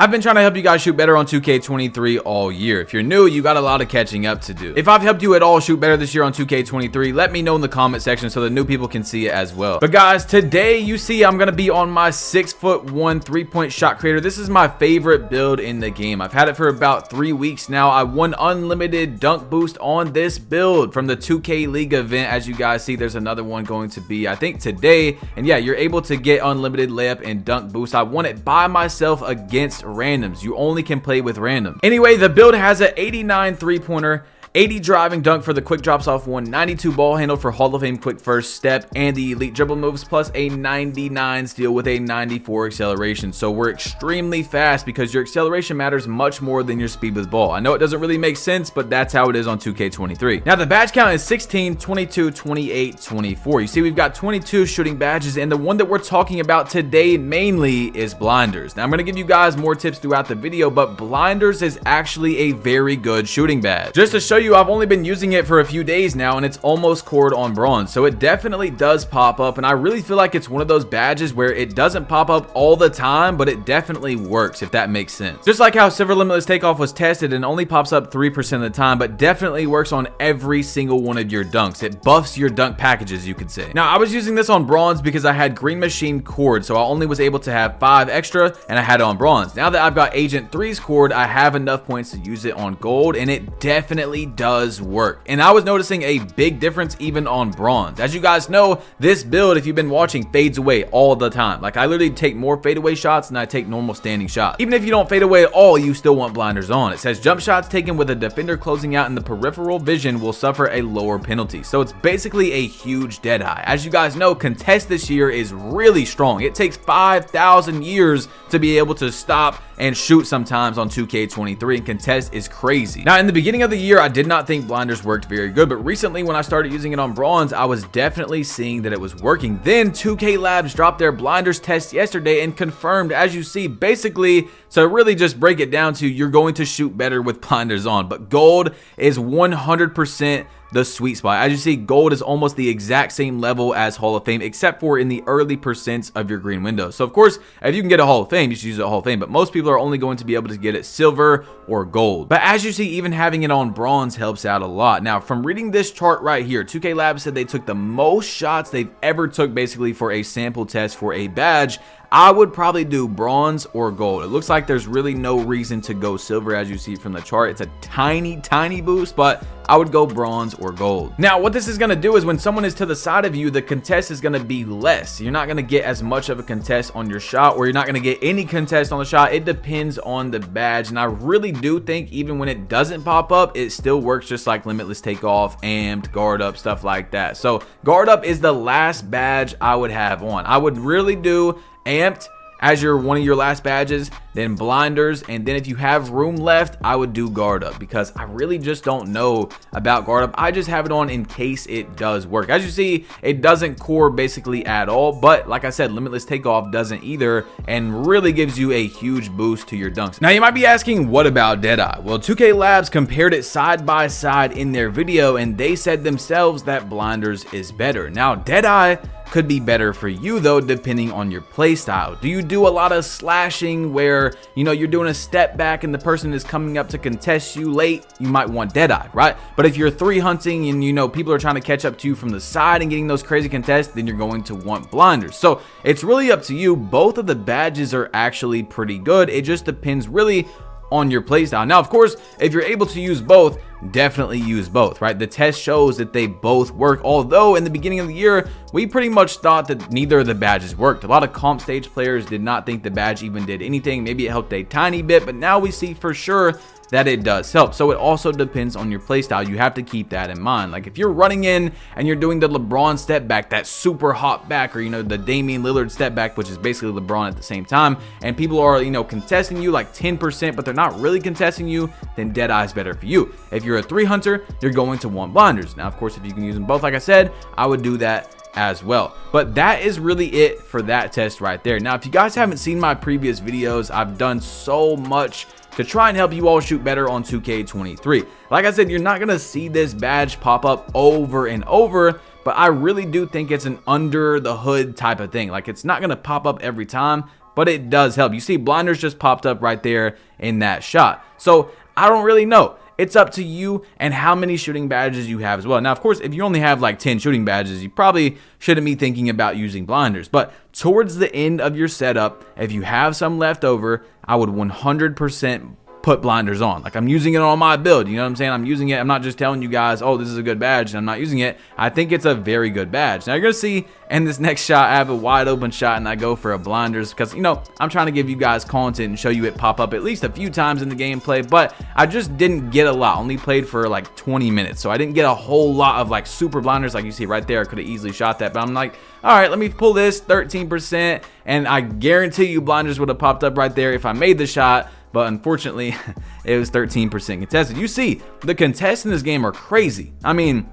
I've been trying to help you guys shoot better on 2K23 all year. If you're new, you got a lot of catching up to do. If I've helped you at all shoot better this year on 2K23, let me know in the comment section so the new people can see it as well. But guys, today you see I'm gonna be on my 6'1" 3-point shot creator. This is my favorite build in the game. I've had it for about 3 weeks now. I won unlimited dunk boost on this build from the 2K League event. As you guys see, there's another one going to be, I think, today. And yeah, you're able to get unlimited layup and dunk boost. I won it by myself against randoms. You only can play with randoms. Anyway, the build has an 89 3-pointer, 80 driving dunk for the quick drops off one, 92 ball handle for Hall of Fame quick first step and the elite dribble moves, plus a 99 steal with a 94 acceleration. So we're extremely fast because your acceleration matters much more than your speed with ball. I know it doesn't really make sense, but that's how it is on 2K23. Now the badge count is 16, 22, 28, 24. You see we've got 22 shooting badges, and the one that we're talking about today mainly is blinders. Now I'm going to give you guys more tips throughout the video, but blinders is actually a very good shooting badge. Just to show you, I've only been using it for a few days now and it's almost cored on bronze, so it definitely does pop up, and I really feel like it's one of those badges where it doesn't pop up all the time, but it definitely works, if that makes sense. Just like how Silver Limitless Takeoff was tested and only pops up 3% of the time, but definitely works on every single one of your dunks. It buffs your dunk packages, you could say. Now I was using this on bronze because I had Green Machine cored, so I only was able to have 5 extra and I had it on bronze. Now that I've got Agent 3's cored, I have enough points to use it on gold, and it definitely does work. And I was noticing a big difference even on bronze. As you guys know, this build, if you've been watching, fades away all the time. Like I literally take more fadeaway shots than I take normal standing shots. Even if you don't fade away at all, you still want blinders on. It says jump shots taken with a defender closing out in the peripheral vision will suffer a lower penalty. So it's basically a huge dead eye. As you guys know, contest this year is really strong. It takes 5,000 years to be able to stop and shoot sometimes on 2K23, and contest is crazy. Now in the beginning of the year, I did not think blinders worked very good, but recently when I started using it on bronze, I was definitely seeing that it was working. Then 2K Labs dropped their blinders test yesterday and confirmed, as you see, basically to really just break it down to, you're going to shoot better with blinders on, but gold is 100% the sweet spot. As you see, gold is almost the exact same level as Hall of Fame, except for in the early percents of your green window. So of course, if you can get a Hall of Fame, you should use a Hall of Fame, but most people are only going to be able to get it silver or gold. But as you see, even having it on bronze helps out a lot. Now, from reading this chart right here, 2K Labs said they took the most shots they've ever took basically for a sample test for a badge. I would probably do bronze or gold. It looks like there's really no reason to go silver, as you see from the chart. It's a tiny boost, but I would go bronze or gold. Now, what this is going to do is when someone is to the side of you, the contest is going to be less. You're not going to get as much of a contest on your shot, or you're not going to get any contest on the shot. It depends on the badge, and I really do think even when it doesn't pop up, it still works just like Limitless Takeoff, Amped, Guard Up, stuff like that. So Guard Up is the last badge I would have on. I would really do Amped as one of your last badges, then blinders, and then if you have room left, I would do Guard Up because I really just don't know about Guard Up. I just have it on in case it does work. As you see, it doesn't core basically at all, but like I said, Limitless Takeoff doesn't either, and really gives you a huge boost to your dunks. Now you might be asking, what about Deadeye? Well, 2K Labs compared it side by side in their video, and they said themselves that blinders is better. Now Deadeye could be better for you though, depending on your play style. Do you do a lot of slashing where, you know, you're doing a step back and the person is coming up to contest you late? You might want Deadeye, right? But if you're 3 hunting and you know people are trying to catch up to you from the side and getting those crazy contests, then you're going to want blinders. So it's really up to you. Both of the badges are actually pretty good. It just depends really on your playstyle. Now, of course, if you're able to use both, definitely use both, right? The test shows that they both work, although in the beginning of the year, we pretty much thought that neither of the badges worked. A lot of comp stage players did not think the badge even did anything. Maybe it helped a tiny bit, but now we see for sure that it does help. So it also depends on your playstyle. You have to keep that in mind. Like if you're running in and you're doing the LeBron step back, that super hot back, or you know, the Damian Lillard step back, which is basically LeBron at the same time, and people are, you know, contesting you like 10%, but they're not really contesting you, then Deadeye is better for you. If you're a 3 hunter, you're going to want blinders. Now, of course, if you can use them both, like I said, I would do that as well. But that is really it for that test right there. Now, if you guys haven't seen my previous videos, I've done so much to try and help you all shoot better on 2K23. Like I said, you're not gonna see this badge pop up over and over, but I really do think it's an under the hood type of thing. Like it's not gonna pop up every time, but it does help. You see blinders just popped up right there in that shot. So I don't really know. It's up to you and how many shooting badges you have as well. Now, of course, if you only have like 10 shooting badges, you probably shouldn't be thinking about using blinders. But towards the end of your setup, if you have some left over, I would 100% put blinders on. Like, I'm using it on my build, you know what I'm saying? I'm using it. I'm not just telling you guys, oh, this is a good badge and I'm not using it. I think it's a very good badge. Now you're gonna see in this next shot, I have a wide open shot and I go for a blinders because, you know, I'm trying to give you guys content and show you it pop up at least a few times in the gameplay, but I just didn't get a lot. Only played for like 20 minutes, so I didn't get a whole lot of like super blinders like you see right there. I could have easily shot that, but I'm like, all right, let me pull this 13%, and I guarantee you blinders would have popped up right there if I made the shot. But unfortunately, it was 13% contested. You see, the contests in this game are crazy. I mean,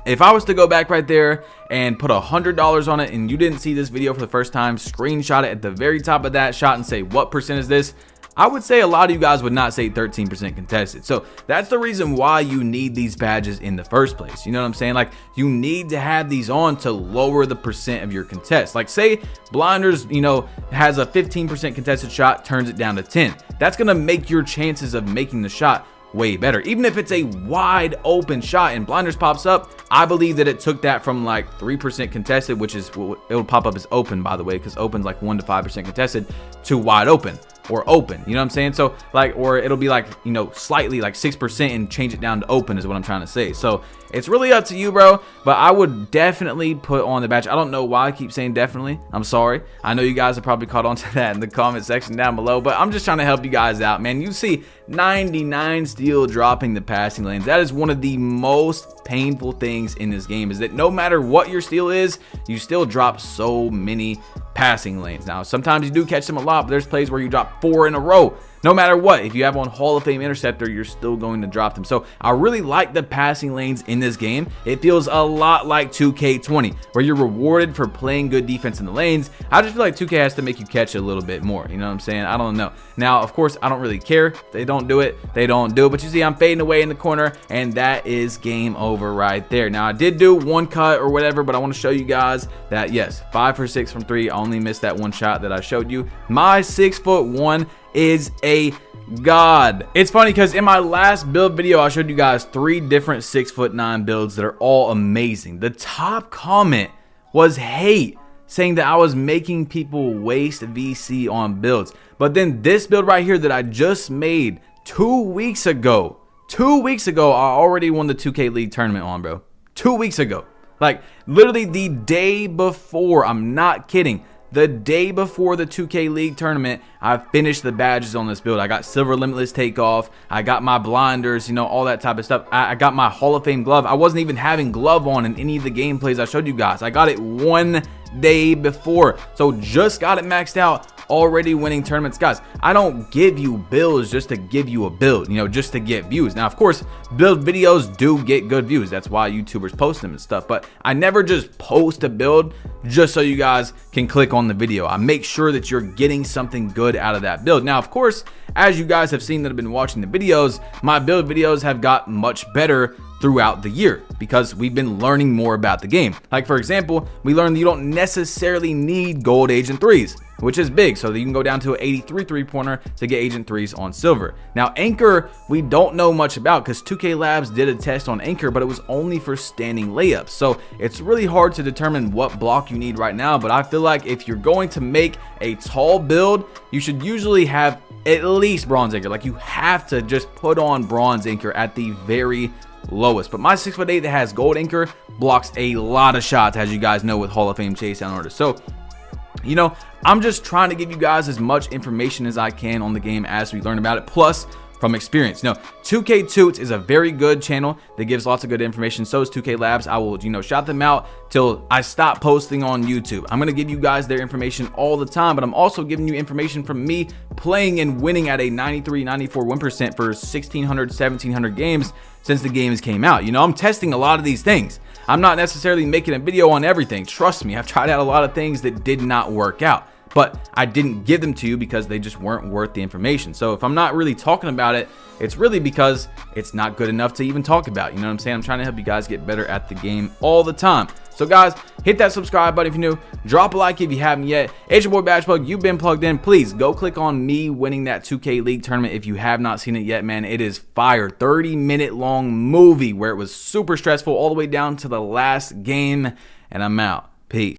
if I was to go back right there and put $100 on it and you didn't see this video for the first time, screenshot it at the very top of that shot and say, what percent is this? I would say a lot of you guys would not say 13% contested. So that's the reason why you need these badges in the first place. You know what I'm saying? Like, you need to have these on to lower the percent of your contest. Like, say blinders, you know, has a 15% contested shot, turns it down to 10. That's going to make your chances of making the shot way better. Even if it's a wide open shot and blinders pops up, I believe that it took that from like 3% contested, which is, it'll pop up as open, by the way, because open's like 1 to 5% contested, to wide open or open, you know what I'm saying? So like, or it'll be like, you know, slightly like 6% and change it down to open is what I'm trying to say. So it's really up to you, bro, but I would definitely put on the badge. I don't know why I keep saying definitely. I'm sorry. I know you guys have probably caught on to that in the comment section down below, but I'm just trying to help you guys out, man. You see 99 steal dropping the passing lanes. That is one of the most painful things in this game, is that no matter what your steal is, you still drop so many passing lanes. Now, sometimes you do catch them a lot, but there's plays where you drop 4 in a row. No matter what, if you have on Hall of Fame Interceptor, you're still going to drop them. So I really like the passing lanes in this game. It feels a lot like 2K20, where you're rewarded for playing good defense in the lanes. I just feel like 2K has to make you catch a little bit more. You know what I'm saying? I don't know. Now, of course, I don't really care. If they don't do it, they don't do it. But you see, I'm fading away in the corner, and that is game over right there. Now, I did do one cut or whatever, but I want to show you guys that, yes, 5 for 6 from 3. I only missed that one shot that I showed you. My 6'1" is a god. It's funny because in my last build video, I showed you guys 3 different 6'9" builds that are all amazing. The top comment was hate, saying that I was making people waste VC on builds. But then this build right here that I just made 2 weeks ago, I already won the 2K League tournament on, bro. 2 weeks ago. Like, literally the day before, I'm not kidding. The day before the 2K League tournament, I finished the badges on this build. I got Silver Limitless Takeoff. I got my blinders, you know, all that type of stuff. I got my Hall of Fame glove. I wasn't even having glove on in any of the gameplays I showed you guys. I got it 1 day before. So just got it maxed out, already winning tournaments. Guys, I don't give you builds just to give you a build, you know, just to get views. Now, of course, build videos do get good views. That's why YouTubers post them and stuff. But I never just post a build just so you guys can click on the video. I make sure that you're getting something good out of that build. Now, of course, as you guys have seen that have been watching the videos, my build videos have got much better throughout the year because we've been learning more about the game. Like, for example, we learned that you don't necessarily need gold Agent 3s, which is big, so that you can go down to an 83 3-pointer to get Agent 3s on silver. Now, Anchor, we don't know much about because 2K Labs did a test on Anchor, but it was only for standing layups. So it's really hard to determine what block you need right now, but I feel like if you're going to make a tall build, you should usually have at least bronze anchor. Like, you have to just put on bronze anchor at the very lowest. But my 6'8" that has gold anchor blocks a lot of shots, as you guys know, with Hall of Fame chase down artists. So, you know, I'm just trying to give you guys as much information as I can on the game as we learn about it, plus from experience. No, 2K Toots is a very good channel that gives lots of good information. So is 2K Labs. I will, you know, shout them out till I stop posting on YouTube. I'm gonna give you guys their information all the time, but I'm also giving you information from me playing and winning at a 93, 94 win percent for 1,600, 1,700 games since the games came out. You know, I'm testing a lot of these things. I'm not necessarily making a video on everything. Trust me, I've tried out a lot of things that did not work out, but I didn't give them to you because they just weren't worth the information. So if I'm not really talking about it, it's really because it's not good enough to even talk about. You know what I'm saying? I'm trying to help you guys get better at the game all the time. So guys, hit that subscribe button if you're new. Drop a like if you haven't yet. It's your boy Batchplug. You've been plugged in. Please go click on me winning that 2K League tournament if you have not seen it yet, man. It is fire. 30-minute long movie where it was super stressful all the way down to the last game. And I'm out. Peace.